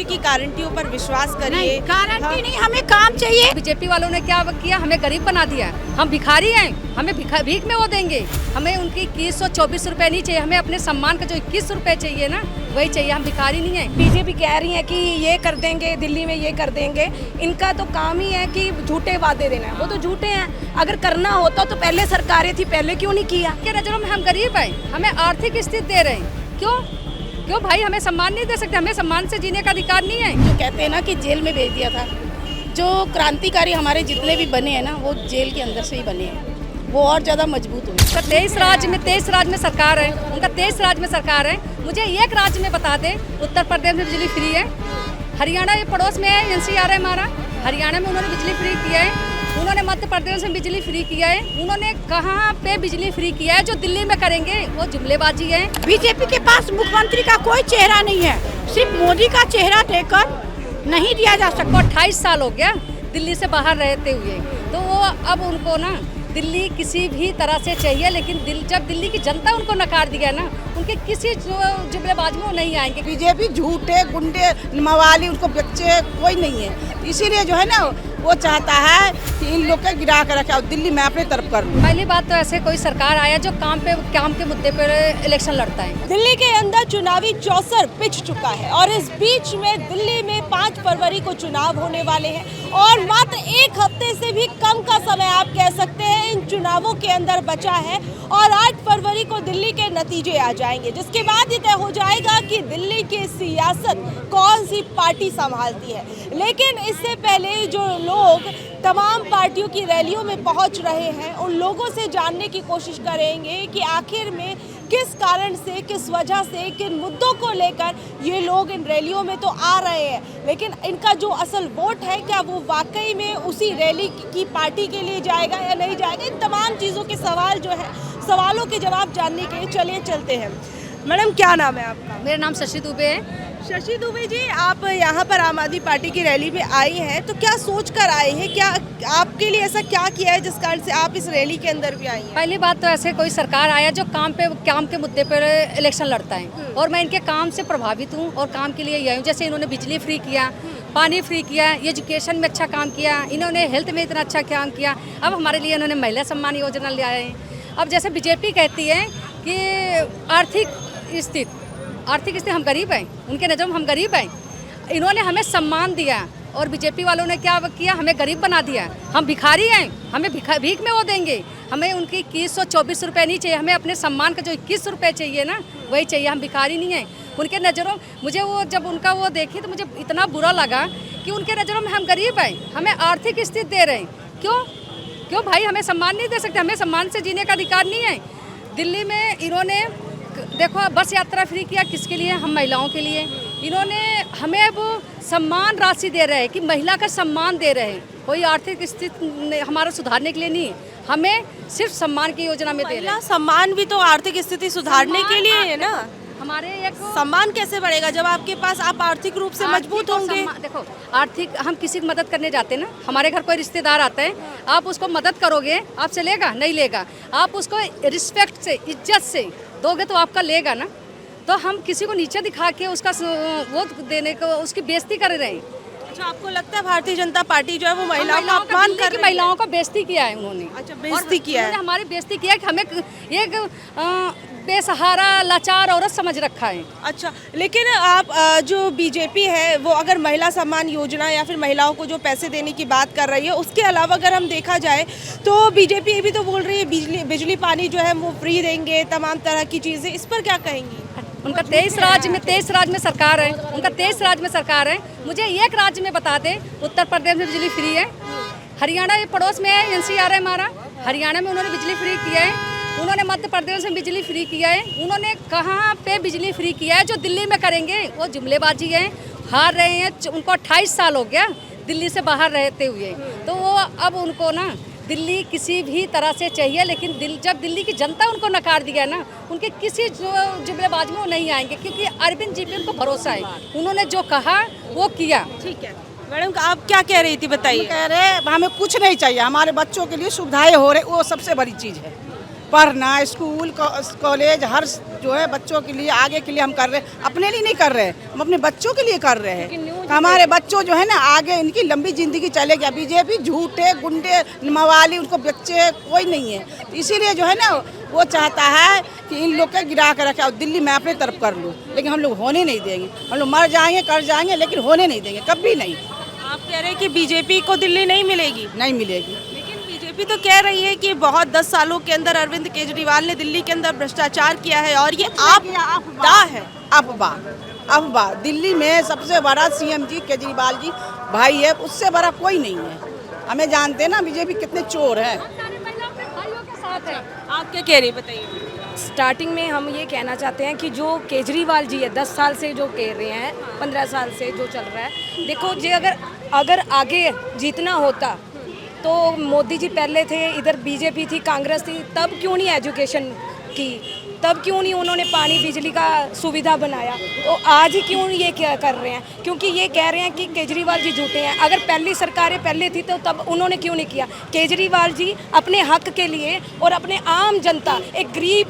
जी की गारंटियों पर विश्वास करिए। गारंटी नहीं, हमें काम चाहिए। बीजेपी वालों ने क्या किया, हमें गरीब बना दिया। हम भिखारी हैं, हमें भीख में वो देंगे। हमें उनकी 2124 रुपए नहीं चाहिए, हमें अपने सम्मान का जो 21 रुपए चाहिए ना, वही चाहिए। हम भिखारी नहीं है। बीजेपी कह रही है कि ये कर देंगे, दिल्ली में ये कर देंगे। इनका तो काम ही है कि झूठे वादे देना है, वो तो झूठे हैं। अगर करना होता तो पहले सरकारें थी, पहले क्यों नहीं किया? क्या नजरों में हम गरीब हैं, हमें आर्थिक स्थिति दे रहे हैं। क्यों भाई, हमें सम्मान नहीं दे सकते? हमें सम्मान से जीने का अधिकार नहीं है। जो कहते हैं ना कि जेल में भेज दिया था, जो क्रांतिकारी हमारे जितने भी बने हैं ना, वो जेल के अंदर से ही बने हैं। वो और ज़्यादा मजबूत हुए। उनका 23 राज्य में सरकार है, उनका 23 राज्य में सरकार है। मुझे एक राज्य में बता दें, उत्तर प्रदेश में बिजली फ्री है। हरियाणा ये पड़ोस में है, NCR है हमारा। हरियाणा में उन्होंने बिजली फ्री किया है। उन्होंने मध्य प्रदेश में बिजली फ्री किया है। उन्होंने कहाँ पे बिजली फ्री किया है? जो दिल्ली में करेंगे वो जुमलेबाजी है। बीजेपी के पास मुख्यमंत्री का कोई चेहरा नहीं है, सिर्फ मोदी का चेहरा देकर नहीं दिया जा सकता। 28 साल हो गया दिल्ली से बाहर रहते हुए, तो वो अब उनको ना दिल्ली किसी भी तरह से चाहिए। लेकिन जब दिल्ली की जनता उनको नकार दिया ना, उनके किसी जुमलेबाज में वो नहीं आएंगे। बीजेपी झूठे गुंडे मवाली, उनको बच्चे कोई नहीं है, इसीलिए जो है ना वो चाहता है कि इन लोग को गिरा कर रखे और दिल्ली में अपने तरफ कर लूं। पहली बात तो ऐसे कोई सरकार आया जो काम के मुद्दे पर इलेक्शन लड़ता है। दिल्ली के अंदर चुनावी चौसर पिच चुका है और इस बीच में दिल्ली में 5 फरवरी को चुनाव होने वाले हैं और मात्र एक हफ्ते से भी कम का समय आप कह सकते हैं इन चुनावों के अंदर बचा है और 8 फरवरी को दिल्ली के नतीजे आ जाएंगे, जिसके बाद ये तय हो जाएगा कि दिल्ली की सियासत कौन सी पार्टी संभालती है। लेकिन इससे पहले जो लोग तमाम पार्टियों की रैलियों में पहुंच रहे हैं, उन लोगों से जानने की कोशिश करेंगे कि आखिर में किस कारण से, किस वजह से, किन मुद्दों को लेकर ये लोग इन रैलियों में तो आ रहे हैं, लेकिन इनका जो असल वोट है, क्या वो वाकई में उसी रैली की पार्टी के लिए जाएगा या नहीं जाएगा? इन तमाम चीज़ों के सवालों के जवाब जानने के लिए चलिए चलते हैं। मैडम, क्या नाम है आपका? मेरा नाम शशि दुबे है। शशि दुबे जी, आप यहाँ पर आम आदमी पार्टी की रैली में आई हैं, तो क्या सोच कर आए हैं? क्या आपके लिए ऐसा क्या किया है जिस कारण से आप इस रैली के अंदर भी आई हैं? पहली बात तो ऐसे कोई सरकार आया जो काम के मुद्दे पर इलेक्शन लड़ता है और मैं इनके काम से प्रभावित हूँ और काम के लिए आई हूँ। जैसे इन्होंने बिजली फ्री किया, पानी फ्री किया, एजुकेशन में अच्छा काम किया, इन्होंने हेल्थ में इतना अच्छा काम किया। अब हमारे लिए इन्होंने महिला सम्मान योजना ले आए हैं। अब जैसे बीजेपी कहती है कि आर्थिक स्थिति हम गरीब हैं, उनके नज़रों में हम गरीब हैं। इन्होंने हमें सम्मान दिया और बीजेपी वालों ने क्या किया, हमें गरीब बना दिया। हम भिखारी हैं, हमें भीख में वो देंगे। हमें उनकी 2124 रुपये नहीं चाहिए, हमें अपने सम्मान का जो 21 रुपये चाहिए ना, वही चाहिए। हम भिखारी नहीं हैं उनके नज़रों। मुझे वो जब उनका वो देखी तो मुझे इतना बुरा लगा कि उनके नज़रों में हम गरीब हैं, हमें आर्थिक स्थिति दे रहे हैं। क्यों भाई, हमें सम्मान नहीं दे सकते? हमें सम्मान से जीने का अधिकार नहीं है। दिल्ली में इन्होंने देखो बस यात्रा फ्री किया, किसके लिए? हम महिलाओं के लिए। इन्होंने हमें वो सम्मान राशि दे रहे हैं कि महिला का सम्मान दे रहे हैं, कोई आर्थिक स्थिति हमारा सुधारने के लिए नहीं, हमें सिर्फ सम्मान की योजना में दे रहे हैं। सम्मान भी तो आर्थिक स्थिति सुधारने के लिए है ना। हमारे एक सम्मान कैसे बढ़ेगा जब आपके पास आप आर्थिक रूप से मजबूत होंगे? देखो, आर्थिक हम किसी की मदद करने जाते हैं ना, हमारे घर कोई रिश्तेदार आता है, आप उसको मदद करोगे, आपसे लेगा? नहीं लेगा। आप उसको रिस्पेक्ट से, इज्जत से दोगे तो आपका लेगा ना। तो हम किसी को नीचे दिखा के उसका वो देने को, उसकी बेइज्जती कर रहे हैं। अच्छा, आपको लगता है भारतीय जनता पार्टी जो है वो महिलाओं का अपमान कर रही है? महिलाओं का बेइज्जती किया है उन्होंने। अच्छा, बेइज्जती किया है। हमारी बेइज्जती किया है कि हमें एक बेसहारा लाचार औरत समझ रखा है। अच्छा, लेकिन आप जो बीजेपी है वो अगर महिला सम्मान योजना या फिर महिलाओं को जो पैसे देने की बात कर रही है, उसके अलावा अगर हम देखा जाए तो बीजेपी ये भी तो बोल रही है बिजली पानी जो है वो फ्री देंगे, तमाम तरह की चीज़ें। इस पर क्या कहेंगी? उनका 23 राज्य में सरकार है, उनका 23 राज्य में सरकार है। मुझे एक राज्य में बता दें, उत्तर प्रदेश में बिजली फ्री है। हरियाणा ये पड़ोस में है, NCR है हमारा। हरियाणा में उन्होंने बिजली फ्री किया है। उन्होंने मध्य प्रदेश में बिजली फ्री किया है। उन्होंने कहाँ पे बिजली फ्री किया है? जो दिल्ली में करेंगे वो जुमलेबाजी है, हार रहे हैं। उनको 28 साल हो गया दिल्ली से बाहर रहते हुए, तो वो अब उनको ना दिल्ली किसी भी तरह से चाहिए। लेकिन जब दिल्ली की जनता उनको नकार दिया ना, उनके किसी जुमलेबाज में वो नहीं आएंगे, क्योंकि अरविंद जी पे उनको भरोसा है। उन्होंने जो कहा वो किया। ठीक है मैडम, आप क्या कह रही थी बताइए? कह रहे हमें कुछ नहीं चाहिए, हमारे बच्चों के लिए सुविधाएं हो रही, वो सबसे बड़ी चीज़ है। पढ़ना, स्कूल कॉलेज हर जो है बच्चों के लिए आगे के लिए हम कर रहे हैं, अपने लिए नहीं कर रहे हैं, हम अपने बच्चों के लिए कर रहे हैं। हमारे बच्चों जो है ना आगे इनकी लंबी जिंदगी चलेगी। बीजेपी झूठे गुंडे मवाली उनको बच्चे कोई नहीं है, इसीलिए जो है ना वो चाहता है कि इन लोग के गिरा के रखे और दिल्ली मैं अपने तरफ कर लूँ, लेकिन हम लोग होने नहीं देंगे। हम लोग मर जाएंगे कर जाएंगे लेकिन होने नहीं देंगे, कभी नहीं। आप कह रहे हैं कि बीजेपी को दिल्ली नहीं मिलेगी? नहीं मिलेगी। लेकिन बीजेपी तो कह रही है कि बहुत 10 सालों के अंदर अरविंद केजरीवाल ने दिल्ली के अंदर भ्रष्टाचार किया है और ये अफवाह है। अफवाह। दिल्ली में सबसे बड़ा सीएम जी केजरीवाल जी भाई है, उससे बड़ा कोई नहीं है। हमें जानते हैं ना बीजेपी कितने चोर हैं। आप क्या कह रही बताइए? स्टार्टिंग में हम ये कहना चाहते हैं कि जो केजरीवाल जी है 10 साल से जो कह रहे हैं, 15 साल से जो चल रहा है, देखो जी अगर आगे जीतना होता तो मोदी जी पहले थे, इधर बीजेपी थी, कांग्रेस थी, तब क्यों नहीं एजुकेशन की, तब क्यों नहीं उन्होंने पानी बिजली का सुविधा बनाया, तो आज ही क्यों ये क्या कर रहे हैं? क्योंकि ये कह रहे हैं कि केजरीवाल जी झूठे हैं। अगर पहली सरकारें पहले थी तो तब उन्होंने क्यों नहीं किया? केजरीवाल जी अपने हक के लिए और अपने आम जनता, एक गरीब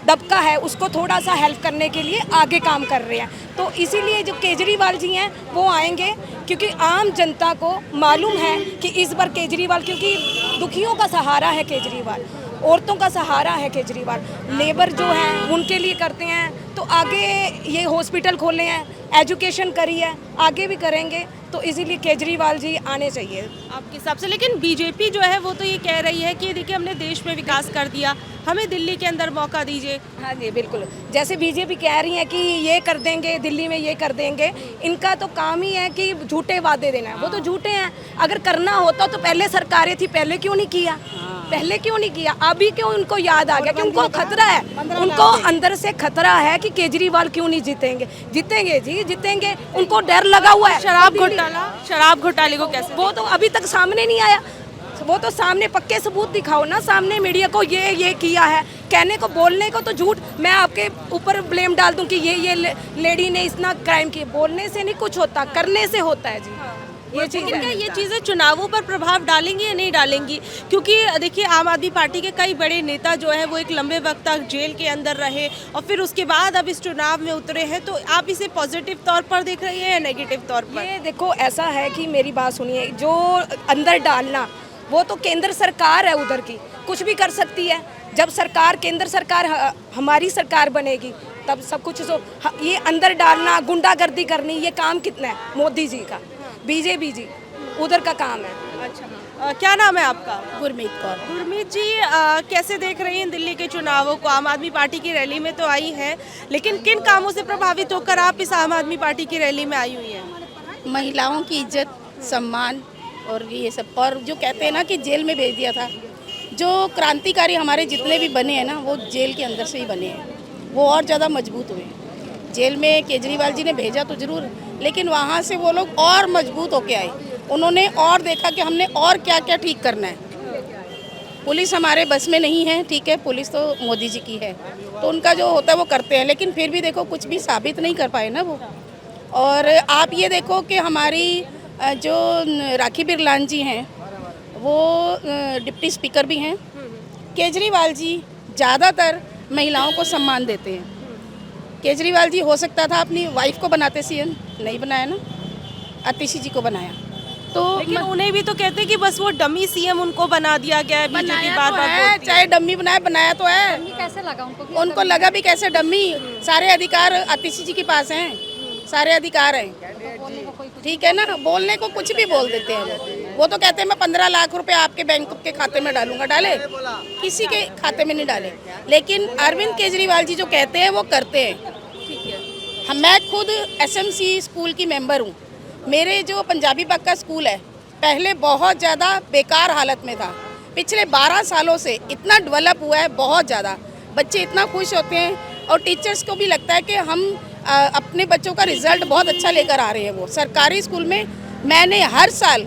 दबका है, उसको थोड़ा सा हेल्प करने के लिए आगे काम कर रहे हैं। तो इसीलिए जो केजरीवाल जी हैं वो आएंगे, क्योंकि आम जनता को मालूम है कि इस बार केजरीवाल, क्योंकि दुखियों का सहारा है केजरीवाल, औरतों का सहारा है केजरीवाल, लेबर जो है उनके लिए करते हैं। तो आगे ये हॉस्पिटल खोले हैं, एजुकेशन करी है, आगे भी करेंगे, तो इसीलिए केजरीवाल जी आने चाहिए आपके हिसाब से। लेकिन बीजेपी जो है वो तो ये कह रही है कि देखिए हमने देश में विकास कर दिया, हमें दिल्ली के अंदर मौका दीजिए। हाँ जी बिल्कुल, जैसे बीजेपी कह रही है कि ये कर देंगे, दिल्ली में ये कर देंगे, इनका तो काम ही है कि झूठे वादे देना है। वो तो झूठे हैं। अगर करना होता तो पहले सरकारें थी, पहले क्यों नहीं किया? पहले क्यों नहीं किया? अभी क्यों उनको याद आ गया कि उनको खतरा है, उनको अंदर से खतरा है कि केजरीवाल क्यों नहीं जीतेंगे? जीतेंगे जी, जीतेंगे। उनको डर लगा हुआ है। शराब घोटाले को कैसे? वो तो अभी तक सामने नहीं आया। वो तो सामने पक्के सबूत दिखाओ ना, सामने मीडिया को ये किया है, कहने को बोलने को तो झूठ। मैं आपके ऊपर ब्लेम डाल दूं कि ये लेडी ने इतना क्राइम किया, बोलने से नहीं कुछ होता, करने से होता है जी। ये चीज़ लेकिन क्या ये चीज़ें चुनावों पर प्रभाव डालेंगी या नहीं डालेंगी? क्योंकि देखिए आम आदमी पार्टी के कई बड़े नेता जो है वो एक लंबे वक्त तक जेल के अंदर रहे और फिर उसके बाद अब इस चुनाव में उतरे हैं, तो आप इसे पॉजिटिव तौर पर देख रही हैं या नेगेटिव तौर पर? ये देखो ऐसा है कि मेरी बात सुनिए, जो अंदर डालना वो तो केंद्र सरकार है, उधर की कुछ भी कर सकती है। जब सरकार, केंद्र सरकार हमारी सरकार बनेगी तब सब कुछ। ये अंदर डालना, गुंडागर्दी करनी, ये काम कितना है? मोदी जी का, बीजेपी जी उधर का काम है। अच्छा, क्या नाम है आपका? गुरमीत कौर। गुरमीत जी, कैसे देख रही हैं दिल्ली के चुनावों को? आम आदमी पार्टी की रैली में तो आई है, लेकिन किन कामों से प्रभावित होकर आप इस आम आदमी पार्टी की रैली में आई हुई हैं? महिलाओं की इज्जत, सम्मान और ये सब, और जो कहते हैं ना कि जेल में भेज दिया था, जो क्रांतिकारी हमारे जितने भी बने हैं ना वो जेल के अंदर से ही बने हैं, वो और ज़्यादा मजबूत हुए। जेल में केजरीवाल जी ने भेजा तो ज़रूर, लेकिन वहाँ से वो लोग और मजबूत होके आए। उन्होंने और देखा कि हमने और क्या क्या ठीक करना है। पुलिस हमारे बस में नहीं है, ठीक है, पुलिस तो मोदी जी की है, तो उनका जो होता है वो करते हैं, लेकिन फिर भी देखो कुछ भी साबित नहीं कर पाए ना वो। और आप ये देखो कि हमारी जो राखी बिरलान जी हैं वो डिप्टी स्पीकर भी हैं। केजरीवाल जी ज़्यादातर महिलाओं को सम्मान देते हैं। केजरीवाल जी हो सकता था अपनी वाइफ को बनाते सीएम, नहीं बनाया ना, आतिशी जी को बनाया। तो लेकिन उन्हें भी तो कहते हैं कि बस वो डमी सीएम उनको बना दिया गया है, बीजेपी बार-बार बोलती है। चाहे डम्मी बनाया तो है। कैसे लगा उनको? उनको लगा भी कैसे डम्मी? सारे अधिकार आतिशी जी के पास हैं, सारे अधिकार हैं, ठीक है ना। बोलने को कुछ भी बोल देते हैं वो तो कहते हैं मैं 15 लाख रुपए आपके बैंक के खाते में डालूंगा। डाले? किसी के खाते में नहीं डाले। लेकिन अरविंद केजरीवाल जी जो कहते हैं वो करते हैं। मैं खुद एसएमसी स्कूल की मेंबर हूँ। मेरे जो पंजाबी पक्का स्कूल है पहले बहुत ज़्यादा बेकार हालत में था, पिछले 12 सालों से इतना डेवलप हुआ है, बहुत ज़्यादा। बच्चे इतना खुश होते हैं और टीचर्स को भी लगता है कि हम अपने बच्चों का रिजल्ट बहुत अच्छा लेकर आ रहे हैं। वो सरकारी स्कूल में मैंने हर साल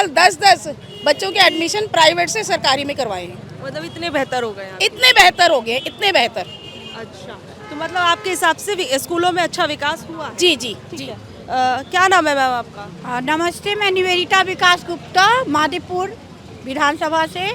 10-10 बच्चों के एडमिशन प्राइवेट से सरकारी में करवाए हैं। मतलब इतने बेहतर हो गए? इतने बेहतर हो गए, इतने बेहतर। अच्छा, तो मतलब आपके हिसाब से भी स्कूलों में अच्छा विकास हुआ? जी जी जी। क्या नाम है मैम आपका? नमस्ते, मैं निवेदिता विकास गुप्ता, माधीपुर विधानसभा से।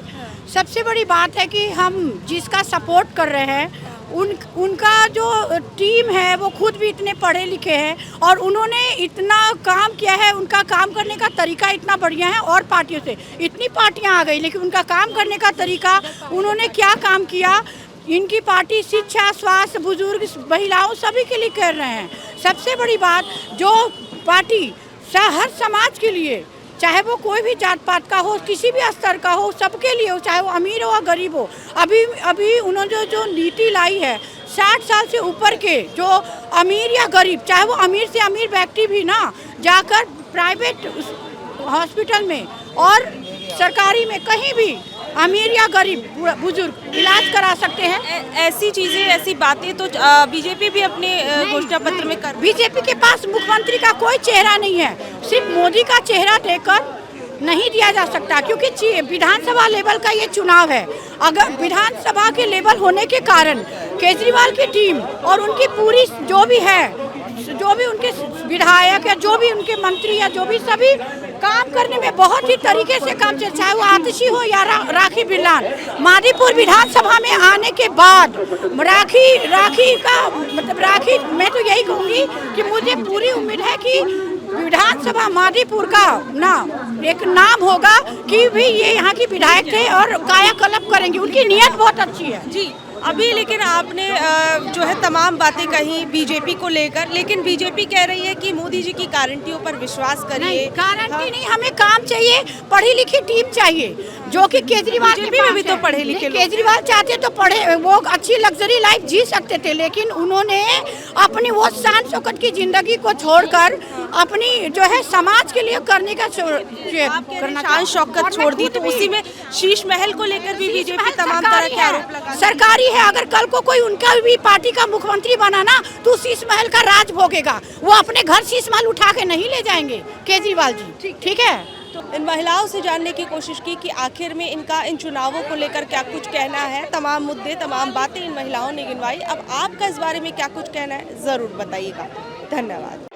सबसे बड़ी बात है कि हम जिसका सपोर्ट कर रहे हैं उनका जो टीम है वो खुद भी इतने पढ़े लिखे हैं और उन्होंने इतना काम किया है, उनका काम करने का तरीका इतना बढ़िया है। और पार्टियों से इतनी पार्टियां आ गई लेकिन उनका काम करने का तरीका, उन्होंने क्या काम किया, इनकी पार्टी शिक्षा, स्वास्थ्य, बुजुर्ग, महिलाओं सभी के लिए कर रहे हैं। सबसे बड़ी बात, जो पार्टी हर समाज के लिए, चाहे वो कोई भी जात पात का हो, किसी भी स्तर का हो, सबके लिए हो, चाहे वो अमीर हो या गरीब हो। अभी उन्होंने जो नीति लाई है 60 साल से ऊपर के जो अमीर या गरीब, चाहे वो अमीर से अमीर व्यक्ति भी ना जाकर प्राइवेट हॉस्पिटल में और सरकारी में कहीं भी अमीर या गरीब बुजुर्ग इलाज करा सकते हैं। ऐसी चीजें, ऐसी बातें तो बीजेपी भी अपने घोषणा पत्र में कर। बीजेपी के पास मुख्यमंत्री का कोई चेहरा नहीं है, सिर्फ मोदी का चेहरा देकर नहीं दिया जा सकता, क्योंकि विधानसभा लेवल का ये चुनाव है। अगर विधानसभा के लेवल होने के कारण केजरीवाल की टीम और उनकी पूरी जो भी उनके विधायक या जो भी उनके मंत्री या जो भी सभी काम करने में बहुत ही तरीके से काम चल, चाहे वो आतिशी हो या राखी बिरलान। मादीपुर विधानसभा में आने के बाद राखी का मतलब राखी, मैं तो यही कहूँगी कि मुझे पूरी उम्मीद है कि विधानसभा मादीपुर का ना एक नाम होगा कि भी ये यहाँ की विधायक थे और कायाकल्प करेंगे, उनकी नीयत बहुत अच्छी है। जी, अभी लेकिन आपने जो है तमाम बातें कही बीजेपी को लेकर, लेकिन बीजेपी कह रही है कि मोदी जी की गारंटियों पर विश्वास करिए। गारंटी नहीं, हमें काम चाहिए, पढ़ी लिखी टीम चाहिए, जो कि केजरीवाल में भी तो पढ़े लिखे लोग। केजरीवाल चाहते तो पढ़े, वो अच्छी लग्जरी लाइफ जी सकते थे, लेकिन उन्होंने अपनी वो शान शौकत की जिंदगी को छोड़कर अपनी जो है समाज के लिए करने का शान शौकत छोड़ दी, तो उसी में शीश महल को लेकर भी बीजेपी तमाम तरह के आरोप लगा। सरकारी है, अगर कल को कोई उनका भी पार्टी का मुख्यमंत्री बना ना तो शीश महल का राज भोगेगा, वो अपने घर शीश महल उठा के नहीं ले जाएंगे केजरीवाल जी। ठीक है, तो इन महिलाओं से जानने की कोशिश की कि आखिर में इनका इन चुनावों को लेकर क्या कुछ कहना है। तमाम मुद्दे, तमाम बातें इन महिलाओं ने गिनवाई। अब आपका इस बारे में क्या कुछ कहना है, जरूर बताइएगा। धन्यवाद।